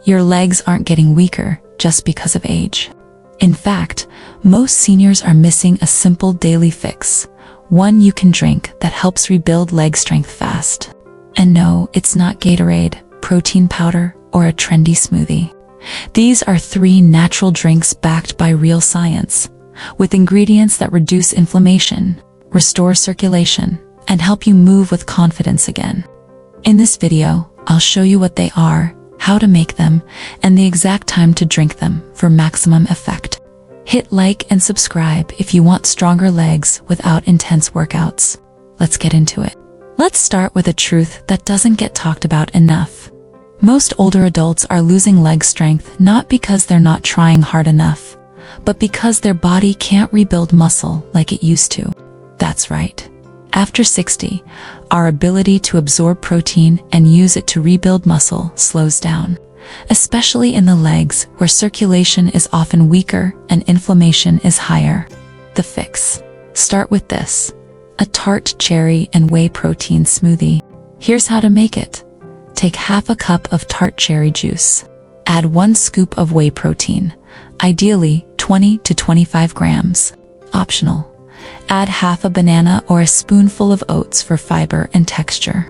Your legs aren't getting weaker just because of age. In fact, most seniors are missing a simple daily fix, one you can drink that helps rebuild leg strength fast. And no, it's not Gatorade, protein powder, or a trendy smoothie. These are 3 natural drinks backed by real science, with ingredients that reduce inflammation, restore circulation, and help you move with confidence again. In this video, I'll show you what they are, how to make them, and the exact time to drink them for maximum effect. Hit like and subscribe if you want stronger legs without intense workouts. Let's get into it. Let's start with a truth that doesn't get talked about enough. Most older adults are losing leg strength not because they're not trying hard enough, but because their body can't rebuild muscle like it used to. That's right. After 60, our ability to absorb protein and use it to rebuild muscle slows down, especially in the legs where circulation is often weaker and inflammation is higher. The fix. Start with this: a Tart cherry and whey protein smoothie. Here's how to make it. Take half a cup of Tart cherry juice. Add 1 scoop of whey protein, ideally 20 to 25 grams. Optional. Add half a banana or a spoonful of oats for fiber and texture.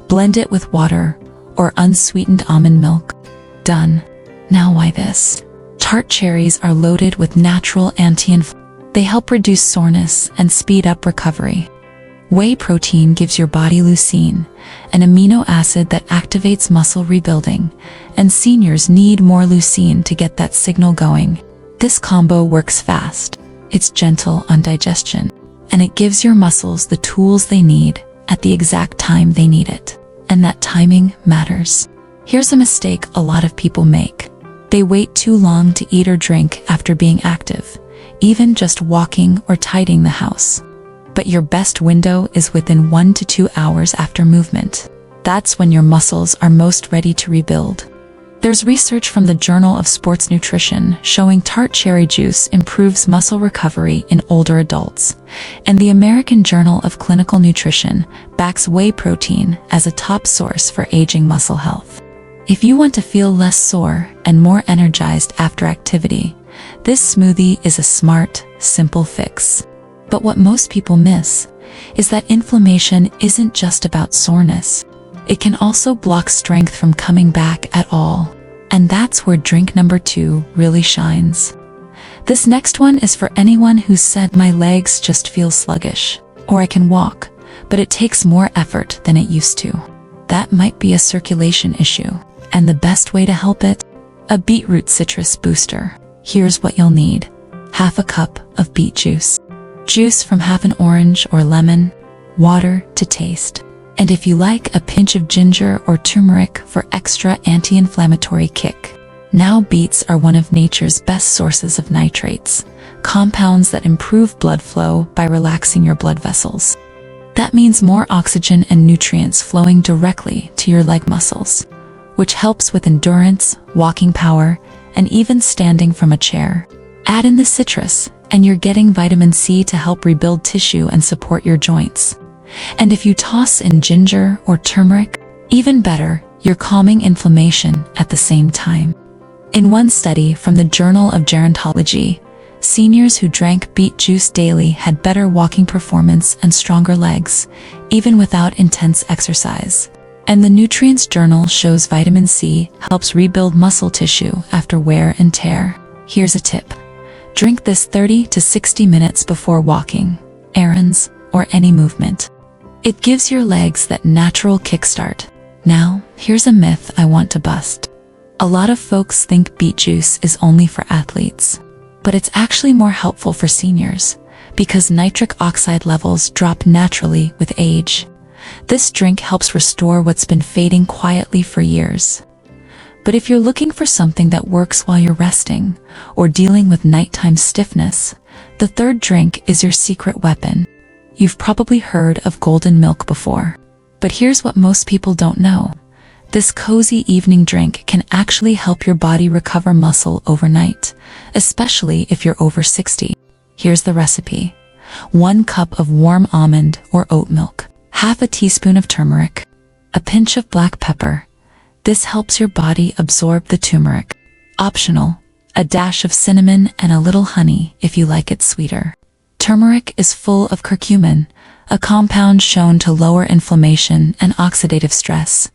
Blend it with water or unsweetened almond milk. Done. Now why this? Tart cherries are loaded with natural anti-inflammatory. They help reduce soreness and speed up recovery. Whey protein gives your body leucine, an amino acid that activates muscle rebuilding, and seniors need more leucine to get that signal going. This combo works fast. It's gentle on digestion, and it gives your muscles the tools they need at the exact time they need it. And that timing matters. Here's a mistake a lot of people make. They wait too long to eat or drink after being active, even just walking or tidying the house. But your best window is within 1 to 2 hours after movement. That's when your muscles are most ready to rebuild. There's research from the Journal of Sports Nutrition showing Tart cherry juice improves muscle recovery in older adults, and the American Journal of Clinical Nutrition backs whey protein as a top source for aging muscle health. If you want to feel less sore and more energized after activity, this smoothie is a smart, simple fix. But what most people miss is that inflammation isn't just about soreness. It can also block strength from coming back at all. And that's where drink number 2 really shines. This next one is for anyone who said, "My legs just feel sluggish," or "I can walk, but it takes more effort than it used to." That might be a circulation issue. And the best way to help it? A beetroot-citrus booster. Here's what you'll need. Half a cup of beet juice. Juice from half an orange or lemon. Water to taste. And if you like, a pinch of ginger or turmeric for extra anti-inflammatory kick. Now, beets are one of nature's best sources of nitrates, compounds that improve blood flow by relaxing your blood vessels. That means more oxygen and nutrients flowing directly to your leg muscles, which helps with endurance, walking power, and even standing from a chair. Add in the citrus, and you're getting vitamin C to help rebuild tissue and support your joints. And if you toss in ginger or turmeric, even better, you're calming inflammation at the same time. In one study from the Journal of Gerontology, seniors who drank beet juice daily had better walking performance and stronger legs, even without intense exercise. And the Nutrients Journal shows vitamin C helps rebuild muscle tissue after wear and tear. Here's a tip. Drink this 30 to 60 minutes before walking, errands, or any movement. It gives your legs that natural kickstart. Now, here's a myth I want to bust. A lot of folks think beet juice is only for athletes, but it's actually more helpful for seniors because nitric oxide levels drop naturally with age. This drink helps restore what's been fading quietly for years. But if you're looking for something that works while you're resting or dealing with nighttime stiffness, the third drink is your secret weapon. You've probably heard of golden milk before, but here's what most people don't know. This cozy evening drink can actually help your body recover muscle overnight, especially if you're over 60. Here's the recipe. 1 cup of warm almond or oat milk, half a teaspoon of turmeric, a pinch of black pepper, This helps your body absorb the turmeric. Optional, a dash of cinnamon and a little honey if you like it sweeter. Turmeric is full of curcumin, a compound shown to lower inflammation and oxidative stress,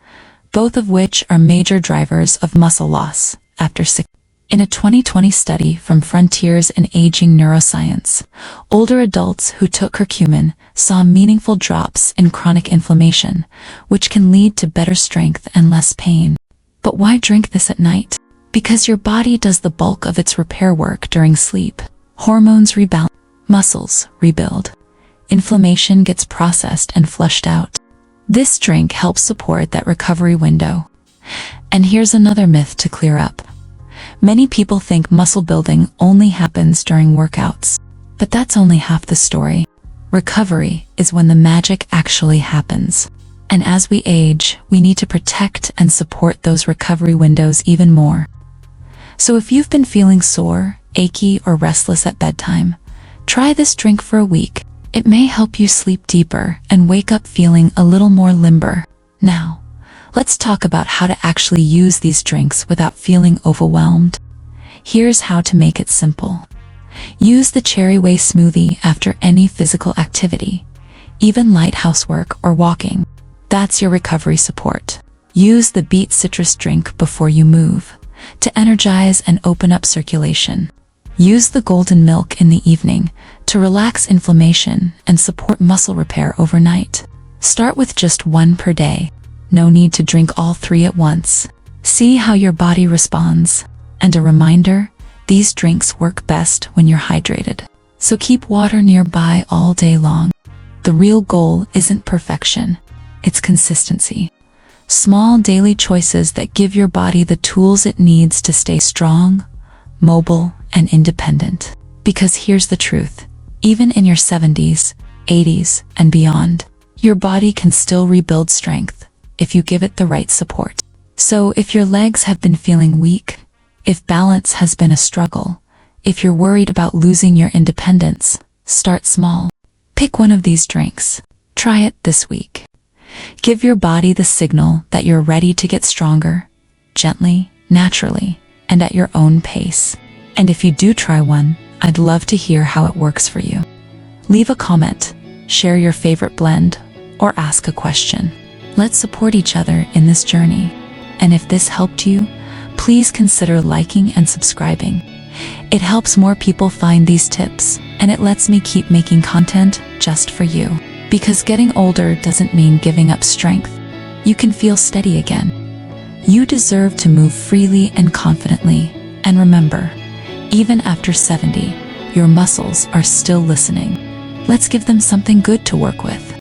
both of which are major drivers of muscle loss after sickness. In a 2020 study from Frontiers in Aging Neuroscience, older adults who took curcumin saw meaningful drops in chronic inflammation, which can lead to better strength and less pain. But why drink this at night? Because your body does the bulk of its repair work during sleep. Hormones rebalance, muscles rebuild. Inflammation gets processed and flushed out. This drink helps support that recovery window. And here's another myth to clear up. Many people think muscle building only happens during workouts, but that's only half the story. Recovery is when the magic actually happens. And as we age, we need to protect and support those recovery windows even more. So if you've been feeling sore, achy, or restless at bedtime, try this drink for a week. It may help you sleep deeper and wake up feeling a little more limber. Now, let's talk about how to actually use these drinks without feeling overwhelmed. Here's how to make it simple. Use the cherry whey smoothie after any physical activity, even light housework or walking. That's your recovery support. Use the beet-citrus drink before you move, to energize and open up circulation. Use the golden milk in the evening to relax inflammation and support muscle repair overnight. Start with just one per day. No need to drink all three at once. See how your body responds. And a reminder, these drinks work best when you're hydrated. So keep water nearby all day long. The real goal isn't perfection, it's consistency. Small daily choices that give your body the tools it needs to stay strong, mobile, and independent. Because here's the truth, even in your 70s, 80s, and beyond, your body can still rebuild strength if you give it the right support. So if your legs have been feeling weak, if balance has been a struggle, if you're worried about losing your independence, start small. Pick one of these drinks. Try it this week. Give your body the signal that you're ready to get stronger, gently, naturally, and at your own pace. And if you do try one, I'd love to hear how it works for you. Leave a comment, share your favorite blend, or ask a question. Let's support each other in this journey. And if this helped you, please consider liking and subscribing. It helps more people find these tips, and it lets me keep making content just for you. Because getting older doesn't mean giving up strength. You can feel steady again. You deserve to move freely and confidently. And remember, even after 70, your muscles are still listening. Let's give them something good to work with.